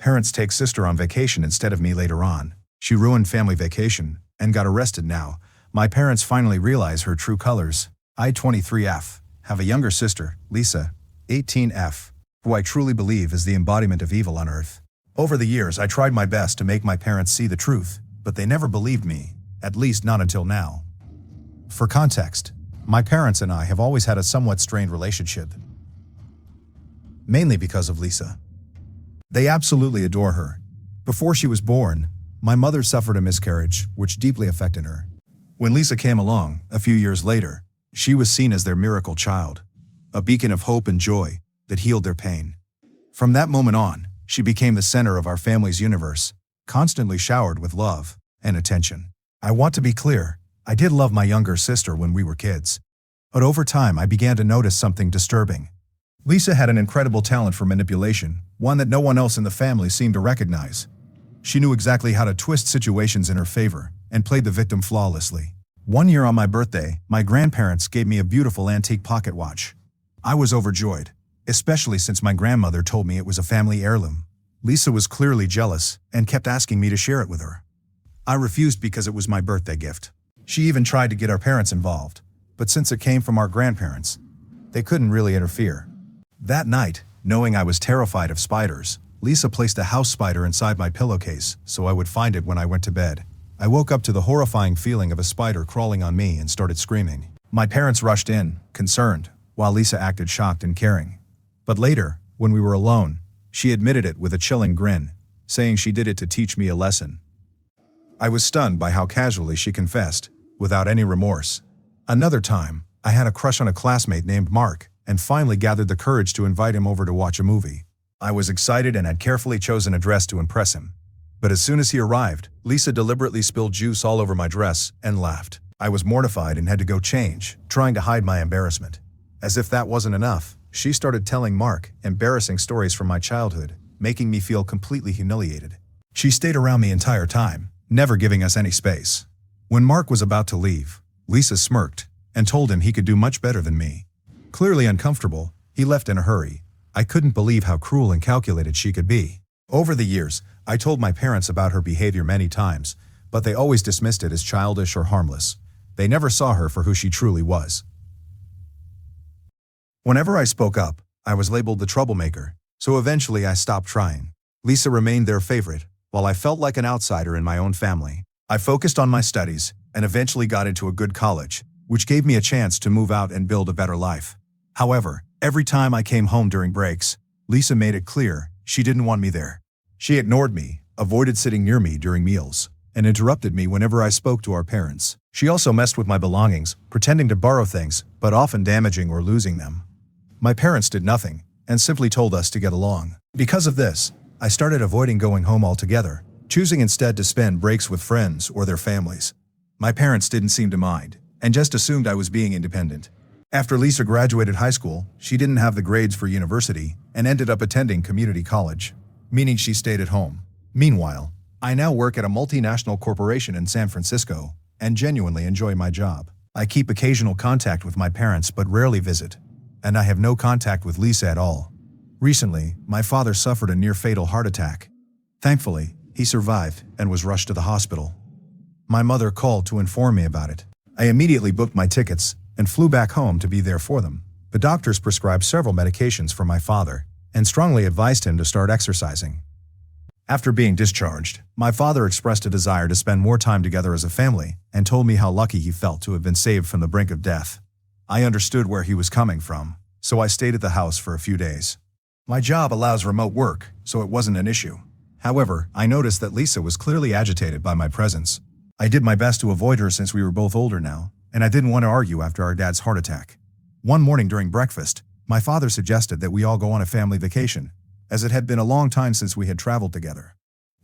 Parents take sister on vacation instead of me later on. She ruined family vacation and got arrested now. My parents finally realize her true colors. I, 23F, have a younger sister, Lisa, 18F, who I truly believe is the embodiment of evil on earth. Over the years, I tried my best to make my parents see the truth, but they never believed me, at least not until now. For context, my parents and I have always had a somewhat strained relationship, mainly because of Lisa. They absolutely adore her. Before she was born, my mother suffered a miscarriage, which deeply affected her. When Lisa came along, a few years later, she was seen as their miracle child, a beacon of hope and joy that healed their pain. From that moment on, she became the center of our family's universe, constantly showered with love and attention. I want to be clear, I did love my younger sister when we were kids. But over time, I began to notice something disturbing. Lisa had an incredible talent for manipulation, one that no one else in the family seemed to recognize. She knew exactly how to twist situations in her favor and played the victim flawlessly. One year on my birthday, my grandparents gave me a beautiful antique pocket watch. I was overjoyed, especially since my grandmother told me it was a family heirloom. Lisa was clearly jealous and kept asking me to share it with her. I refused because it was my birthday gift. She even tried to get our parents involved, but since it came from our grandparents, they couldn't really interfere. That night, knowing I was terrified of spiders, Lisa placed a house spider inside my pillowcase so I would find it when I went to bed. I woke up to the horrifying feeling of a spider crawling on me and started screaming. My parents rushed in, concerned, while Lisa acted shocked and caring. But later, when we were alone, she admitted it with a chilling grin, saying she did it to teach me a lesson. I was stunned by how casually she confessed, without any remorse. Another time, I had a crush on a classmate named Mark, and finally gathered the courage to invite him over to watch a movie. I was excited and had carefully chosen a dress to impress him. But as soon as he arrived, Lisa deliberately spilled juice all over my dress and laughed. I was mortified and had to go change, trying to hide my embarrassment. As if that wasn't enough, she started telling Mark embarrassing stories from my childhood, making me feel completely humiliated. She stayed around the entire time, never giving us any space. When Mark was about to leave, Lisa smirked and told him he could do much better than me. Clearly uncomfortable, he left in a hurry. I couldn't believe how cruel and calculated she could be. Over the years, I told my parents about her behavior many times, but they always dismissed it as childish or harmless. They never saw her for who she truly was. Whenever I spoke up, I was labeled the troublemaker, so eventually I stopped trying. Lisa remained their favorite, while I felt like an outsider in my own family. I focused on my studies and eventually got into a good college, which gave me a chance to move out and build a better life. However, every time I came home during breaks, Lisa made it clear she didn't want me there. She ignored me, avoided sitting near me during meals, and interrupted me whenever I spoke to our parents. She also messed with my belongings, pretending to borrow things, but often damaging or losing them. My parents did nothing, and simply told us to get along. Because of this, I started avoiding going home altogether, choosing instead to spend breaks with friends or their families. My parents didn't seem to mind, and just assumed I was being independent. After Lisa graduated high school, she didn't have the grades for university and ended up attending community college, meaning she stayed at home. Meanwhile, I now work at a multinational corporation in San Francisco and genuinely enjoy my job. I keep occasional contact with my parents but rarely visit, and I have no contact with Lisa at all. Recently, my father suffered a near-fatal heart attack. Thankfully, he survived and was rushed to the hospital. My mother called to inform me about it. I immediately booked my tickets and flew back home to be there for them. The doctors prescribed several medications for my father and strongly advised him to start exercising. After being discharged, my father expressed a desire to spend more time together as a family and told me how lucky he felt to have been saved from the brink of death. I understood where he was coming from, so I stayed at the house for a few days. My job allows remote work, so it wasn't an issue. However, I noticed that Lisa was clearly agitated by my presence. I did my best to avoid her since we were both older now, and I didn't want to argue after our dad's heart attack. One morning during breakfast, my father suggested that we all go on a family vacation, as it had been a long time since we had traveled together.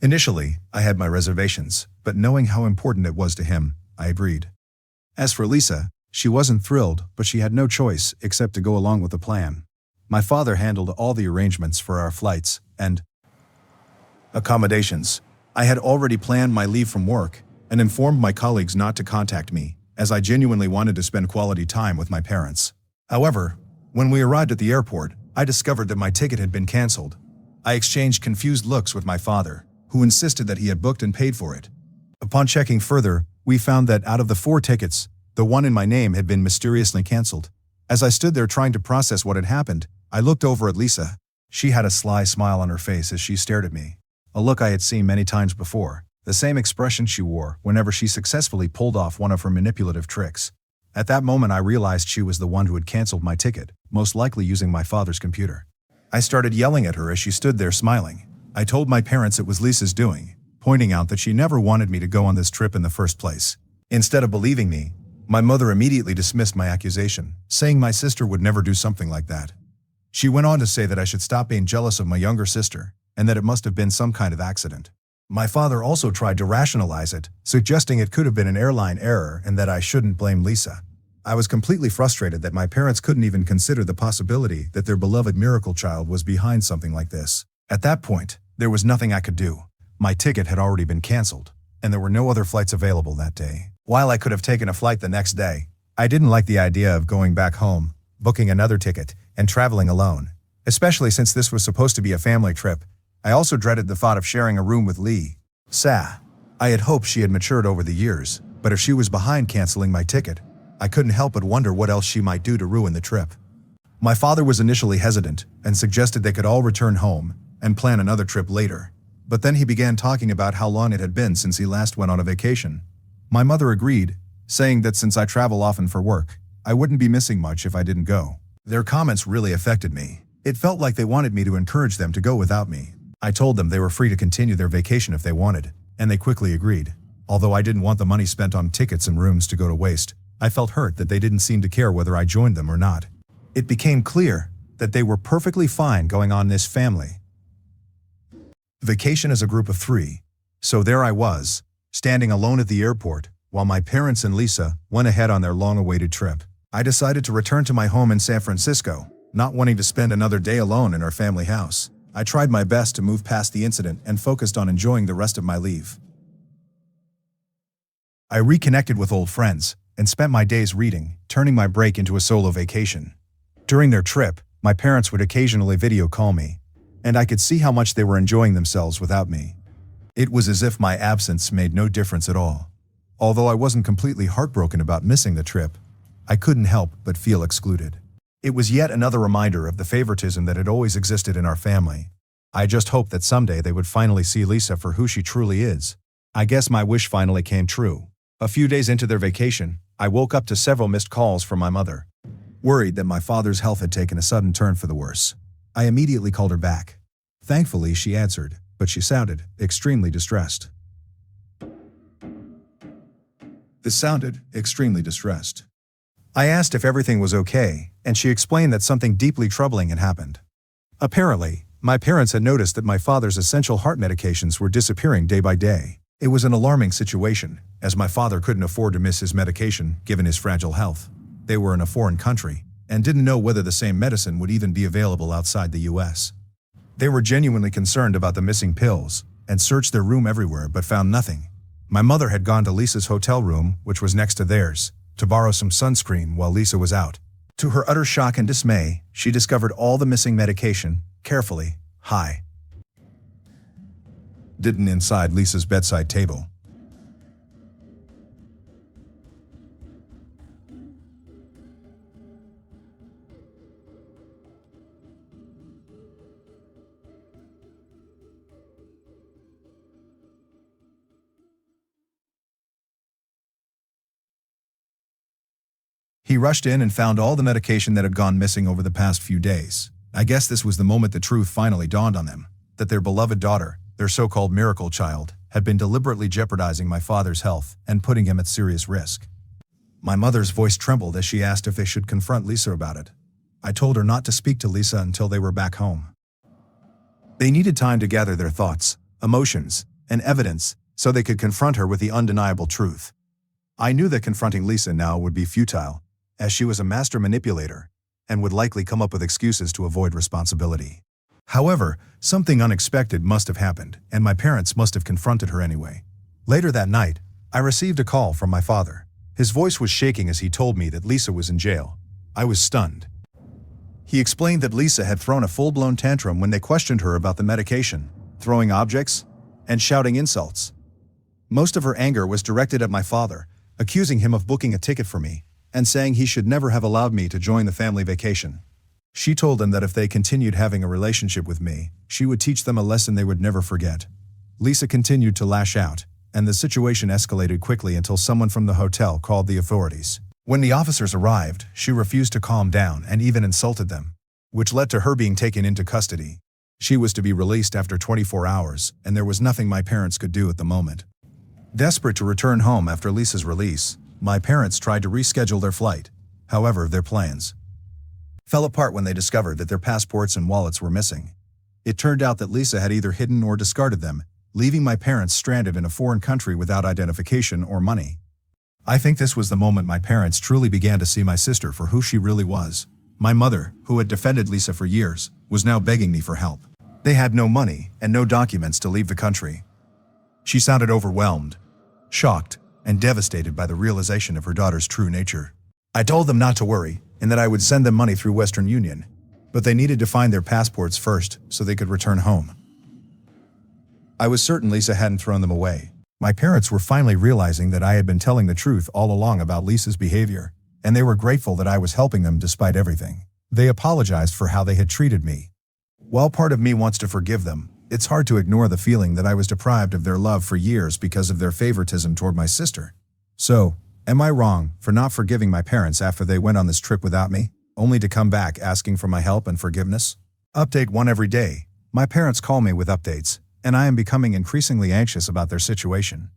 Initially, I had my reservations, but knowing how important it was to him, I agreed. As for Lisa, she wasn't thrilled, but she had no choice except to go along with the plan. My father handled all the arrangements for our flights and accommodations. I had already planned my leave from work and informed my colleagues not to contact me, as I genuinely wanted to spend quality time with my parents. However, when we arrived at the airport, I discovered that my ticket had been canceled. I exchanged confused looks with my father, who insisted that he had booked and paid for it. Upon checking further, we found that out of the 4 tickets, the one in my name had been mysteriously cancelled. As I stood there trying to process what had happened, I looked over at Lisa. She had a sly smile on her face as she stared at me, a look I had seen many times before, the same expression she wore whenever she successfully pulled off one of her manipulative tricks. At that moment I realized she was the one who had cancelled my ticket, most likely using my father's computer. I started yelling at her as she stood there smiling. I told my parents it was Lisa's doing, pointing out that she never wanted me to go on this trip in the first place. Instead of believing me, my mother immediately dismissed my accusation, saying my sister would never do something like that. She went on to say that I should stop being jealous of my younger sister, and that it must have been some kind of accident. My father also tried to rationalize it, suggesting it could have been an airline error and that I shouldn't blame Lisa. I was completely frustrated that my parents couldn't even consider the possibility that their beloved miracle child was behind something like this. At that point, there was nothing I could do. My ticket had already been cancelled, and there were no other flights available that day. While I could have taken a flight the next day, I didn't like the idea of going back home, booking another ticket, and traveling alone, especially since this was supposed to be a family trip. I also dreaded the thought of sharing a room with Lisa. I had hoped she had matured over the years, but if she was behind canceling my ticket, I couldn't help but wonder what else she might do to ruin the trip. My father was initially hesitant and suggested they could all return home and plan another trip later. But then he began talking about how long it had been since he last went on a vacation. My mother agreed, saying that since I travel often for work, I wouldn't be missing much if I didn't go. Their comments really affected me. It felt like they wanted me to encourage them to go without me. I told them they were free to continue their vacation if they wanted, and they quickly agreed. Although I didn't want the money spent on tickets and rooms to go to waste, I felt hurt that they didn't seem to care whether I joined them or not. It became clear that they were perfectly fine going on this family vacation as a group of 3. So there I was, standing alone at the airport, while my parents and Lisa went ahead on their long-awaited trip. I decided to return to my home in San Francisco, not wanting to spend another day alone in our family house. I tried my best to move past the incident and focused on enjoying the rest of my leave. I reconnected with old friends and spent my days reading, turning my break into a solo vacation. During their trip, my parents would occasionally video call me, and I could see how much they were enjoying themselves without me. It was as if my absence made no difference at all. Although I wasn't completely heartbroken about missing the trip, I couldn't help but feel excluded. It was yet another reminder of the favoritism that had always existed in our family. I just hoped that someday they would finally see Lisa for who she truly is. I guess my wish finally came true. A few days into their vacation, I woke up to several missed calls from my mother. Worried that my father's health had taken a sudden turn for the worse, I immediately called her back. Thankfully, she answered, but she sounded extremely distressed. I asked if everything was okay, and she explained that something deeply troubling had happened. Apparently, my parents had noticed that my father's essential heart medications were disappearing day by day. It was an alarming situation, as my father couldn't afford to miss his medication given his fragile health. They were in a foreign country, and didn't know whether the same medicine would even be available outside the US. They were genuinely concerned about the missing pills, and searched their room everywhere but found nothing. My mother had gone to Lisa's hotel room, which was next to theirs, to borrow some sunscreen while Lisa was out. To her utter shock and dismay, she discovered all the missing medication, carefully, hidden inside Lisa's bedside table. He rushed in and found all the medication that had gone missing over the past few days. I guess this was the moment the truth finally dawned on them, that their beloved daughter, their so-called miracle child, had been deliberately jeopardizing my father's health and putting him at serious risk. My mother's voice trembled as she asked if they should confront Lisa about it. I told her not to speak to Lisa until they were back home. They needed time to gather their thoughts, emotions, and evidence so they could confront her with the undeniable truth. I knew that confronting Lisa now would be futile, as she was a master manipulator and would likely come up with excuses to avoid responsibility. However, something unexpected must have happened, and my parents must have confronted her anyway. Later that night, I received a call from my father. His voice was shaking as he told me that Lisa was in jail. I was stunned. He explained that Lisa had thrown a full-blown tantrum when they questioned her about the medication, throwing objects, and shouting insults. Most of her anger was directed at my father, accusing him of booking a ticket for me, and saying he should never have allowed me to join the family vacation. She told him that if they continued having a relationship with me, she would teach them a lesson they would never forget. Lisa continued to lash out, and the situation escalated quickly until someone from the hotel called the authorities. When the officers arrived, she refused to calm down and even insulted them, which led to her being taken into custody. She was to be released after 24 hours, and there was nothing my parents could do at the moment. Desperate to return home after Lisa's release, my parents tried to reschedule their flight. However, their plans fell apart when they discovered that their passports and wallets were missing. It turned out that Lisa had either hidden or discarded them, leaving my parents stranded in a foreign country without identification or money. I think this was the moment my parents truly began to see my sister for who she really was. My mother, who had defended Lisa for years, was now begging me for help. They had no money and no documents to leave the country. She sounded overwhelmed, shocked, and devastated by the realization of her daughter's true nature. I told them not to worry, and that I would send them money through Western Union, but they needed to find their passports first so they could return home. I was certain Lisa hadn't thrown them away. My parents were finally realizing that I had been telling the truth all along about Lisa's behavior, and they were grateful that I was helping them despite everything. They apologized for how they had treated me. While part of me wants to forgive them, it's hard to ignore the feeling that I was deprived of their love for years because of their favoritism toward my sister. So, am I wrong for not forgiving my parents after they went on this trip without me, only to come back asking for my help and forgiveness? Update 1 every day. My parents call me with updates, and I am becoming increasingly anxious about their situation.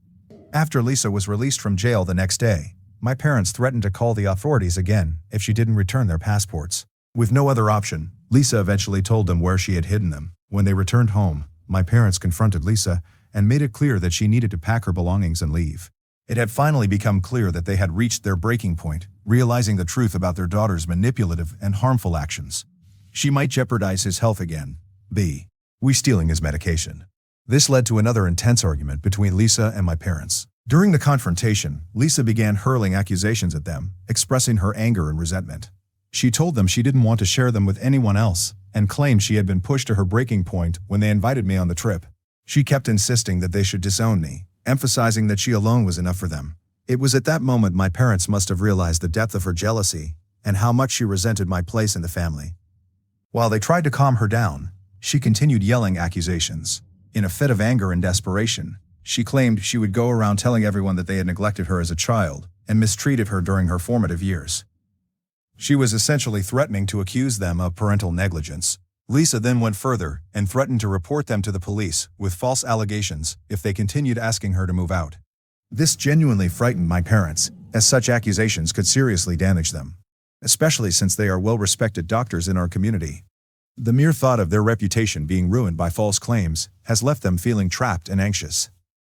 After Lisa was released from jail the next day, my parents threatened to call the authorities again if she didn't return their passports. With no other option, Lisa eventually told them where she had hidden them. When they returned home, my parents confronted Lisa and made it clear that she needed to pack her belongings and leave. It had finally become clear that they had reached their breaking point, realizing the truth about their daughter's manipulative and harmful actions. She might jeopardize his health again. B. We stealing his medication. This led to another intense argument between Lisa and my parents. During the confrontation, Lisa began hurling accusations at them, expressing her anger and resentment. She told them she didn't want to share them with anyone else, and claimed she had been pushed to her breaking point when they invited me on the trip. She kept insisting that they should disown me, emphasizing that she alone was enough for them. It was at that moment my parents must have realized the depth of her jealousy and how much she resented my place in the family. While they tried to calm her down, she continued yelling accusations. In a fit of anger and desperation, she claimed she would go around telling everyone that they had neglected her as a child and mistreated her during her formative years. She was essentially threatening to accuse them of parental negligence. Lisa then went further and threatened to report them to the police with false allegations if they continued asking her to move out. This genuinely frightened my parents, as such accusations could seriously damage them, especially since they are well-respected doctors in our community. The mere thought of their reputation being ruined by false claims has left them feeling trapped and anxious.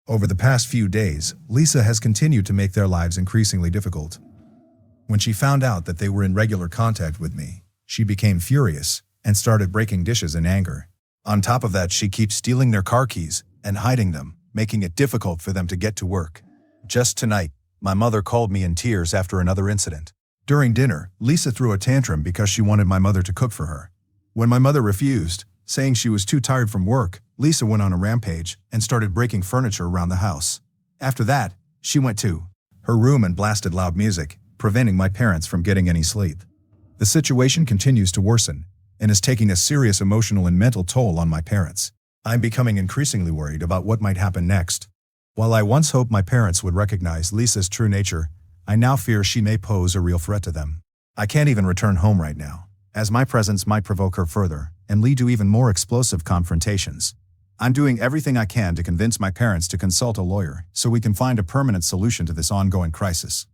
Over the past few days, Lisa has continued to make their lives increasingly difficult. When she found out that they were in regular contact with me, she became furious and started breaking dishes in anger. On top of that, she keeps stealing their car keys and hiding them, making it difficult for them to get to work. Just tonight, my mother called me in tears after another incident. During dinner, Lisa threw a tantrum because she wanted my mother to cook for her. When my mother refused, saying she was too tired from work, Lisa went on a rampage and started breaking furniture around the house. After that, she went to her room and blasted loud music, preventing my parents from getting any sleep. The situation continues to worsen and is taking a serious emotional and mental toll on my parents. I'm becoming increasingly worried about what might happen next. While I once hoped my parents would recognize Lisa's true nature, I now fear she may pose a real threat to them. I can't even return home right now, as my presence might provoke her further and lead to even more explosive confrontations. I'm doing everything I can to convince my parents to consult a lawyer so we can find a permanent solution to this ongoing crisis.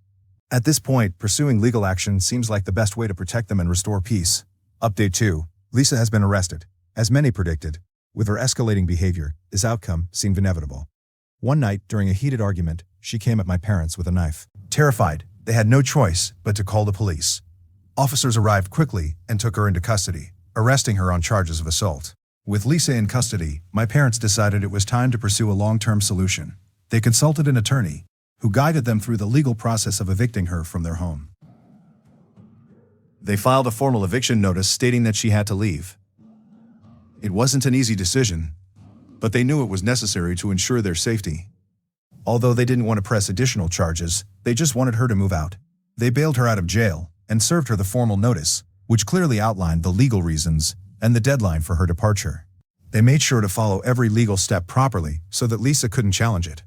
At this point, pursuing legal action seems like the best way to protect them and restore peace. Update 2. Lisa has been arrested. As many predicted, with her escalating behavior, this outcome seemed inevitable. One night, during a heated argument, she came at my parents with a knife. Terrified, they had no choice but to call the police. Officers arrived quickly and took her into custody, arresting her on charges of assault. With Lisa in custody, my parents decided it was time to pursue a long-term solution. They consulted an attorney, who guided them through the legal process of evicting her from their home. They filed a formal eviction notice stating that she had to leave. It wasn't an easy decision, but they knew it was necessary to ensure their safety. Although they didn't want to press additional charges, they just wanted her to move out. They bailed her out of jail and served her the formal notice, which clearly outlined the legal reasons and the deadline for her departure. They made sure to follow every legal step properly so that Lisa couldn't challenge it.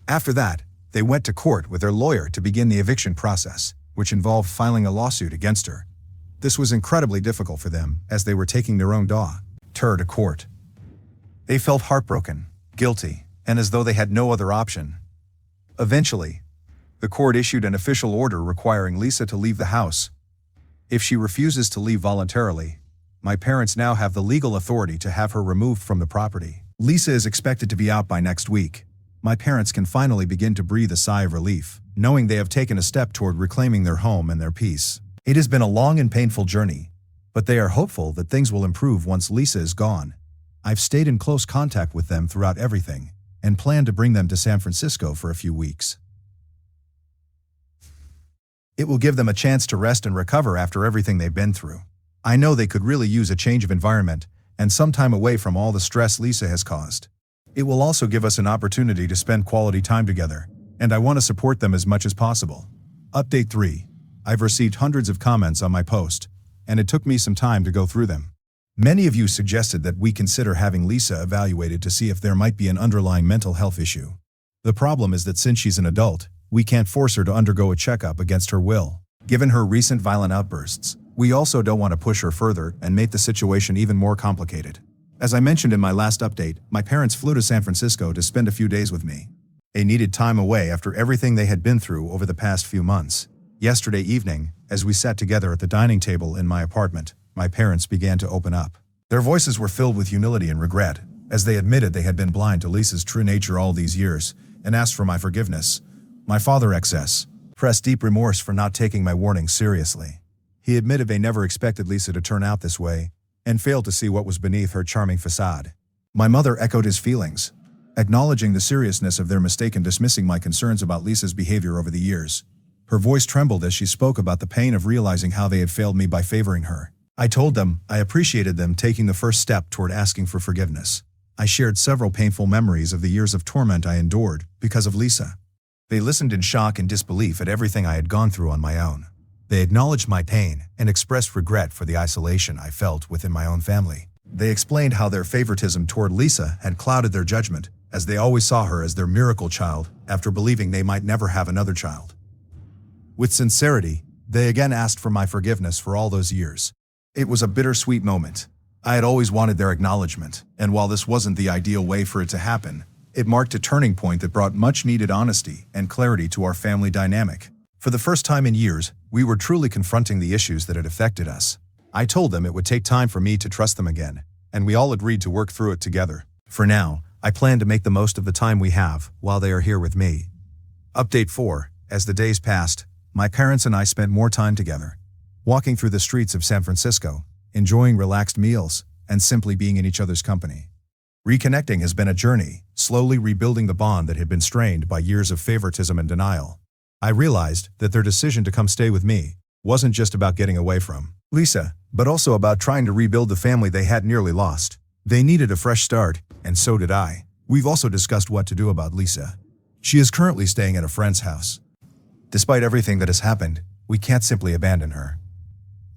After that, they went to court with their lawyer to begin the eviction process, which involved filing a lawsuit against her. This was incredibly difficult for them, as they were taking their own daughter to court. They felt heartbroken, guilty, and as though they had no other option. Eventually, the court issued an official order requiring Lisa to leave the house. If she refuses to leave voluntarily, my parents now have the legal authority to have her removed from the property. Lisa is expected to be out by next week. My parents can finally begin to breathe a sigh of relief, knowing they have taken a step toward reclaiming their home and their peace. It has been a long and painful journey, but they are hopeful that things will improve once Lisa is gone. I've stayed in close contact with them throughout everything, and plan to bring them to San Francisco for a few weeks. It will give them a chance to rest and recover after everything they've been through. I know they could really use a change of environment and some time away from all the stress Lisa has caused. It will also give us an opportunity to spend quality time together, and I want to support them as much as possible. Update 3. I've received hundreds of comments on my post, and it took me some time to go through them. Many of you suggested that we consider having Lisa evaluated to see if there might be an underlying mental health issue. The problem is that since she's an adult, we can't force her to undergo a checkup against her will. Given her recent violent outbursts, we also don't want to push her further and make the situation even more complicated. As I mentioned in my last update, my parents flew to San Francisco to spend a few days with me. They needed time away after everything they had been through over the past few months. Yesterday evening, as we sat together at the dining table in my apartment, my parents began to open up. Their voices were filled with humility and regret, as they admitted they had been blind to Lisa's true nature all these years, and asked for my forgiveness. My father expressed deep remorse for not taking my warnings seriously. He admitted they never expected Lisa to turn out this way, and failed to see what was beneath her charming facade. My mother echoed his feelings, acknowledging the seriousness of their mistake and dismissing my concerns about Lisa's behavior over the years. Her voice trembled as she spoke about the pain of realizing how they had failed me by favoring her. I told them I appreciated them taking the first step toward asking for forgiveness. I shared several painful memories of the years of torment I endured because of Lisa. They listened in shock and disbelief at everything I had gone through on my own. They acknowledged my pain and expressed regret for the isolation I felt within my own family. They explained how their favoritism toward Lisa had clouded their judgment, as they always saw her as their miracle child after believing they might never have another child. With sincerity, they again asked for my forgiveness for all those years. It was a bittersweet moment. I had always wanted their acknowledgement, and while this wasn't the ideal way for it to happen, it marked a turning point that brought much-needed honesty and clarity to our family dynamic. For the first time in years, we were truly confronting the issues that had affected us. I told them it would take time for me to trust them again, and we all agreed to work through it together. For now, I plan to make the most of the time we have while they are here with me. Update 4. As the days passed, my parents and I spent more time together, walking through the streets of San Francisco, enjoying relaxed meals, and simply being in each other's company. Reconnecting has been a journey, slowly rebuilding the bond that had been strained by years of favoritism and denial. I realized that their decision to come stay with me wasn't just about getting away from Lisa, but also about trying to rebuild the family they had nearly lost. They needed a fresh start, and so did I. We've also discussed what to do about Lisa. She is currently staying at a friend's house. Despite everything that has happened, we can't simply abandon her.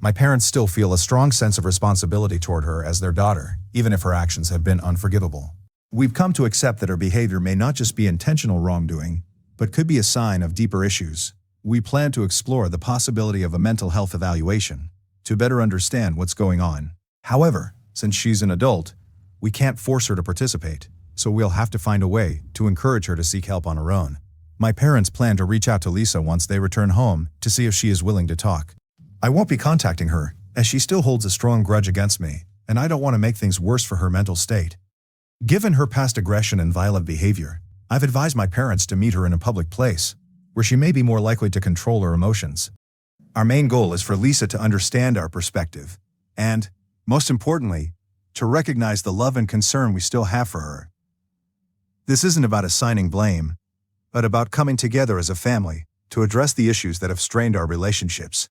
My parents still feel a strong sense of responsibility toward her as their daughter, even if her actions have been unforgivable. We've come to accept that her behavior may not just be intentional wrongdoing, but could be a sign of deeper issues. We plan to explore the possibility of a mental health evaluation to better understand what's going on. However, since she's an adult, we can't force her to participate, so we'll have to find a way to encourage her to seek help on her own. My parents plan to reach out to Lisa once they return home to see if she is willing to talk. I won't be contacting her, as she still holds a strong grudge against me, and I don't want to make things worse for her mental state. Given her past aggression and violent behavior, I've advised my parents to meet her in a public place, where she may be more likely to control her emotions. Our main goal is for Lisa to understand our perspective, and, most importantly, to recognize the love and concern we still have for her. This isn't about assigning blame, but about coming together as a family to address the issues that have strained our relationships.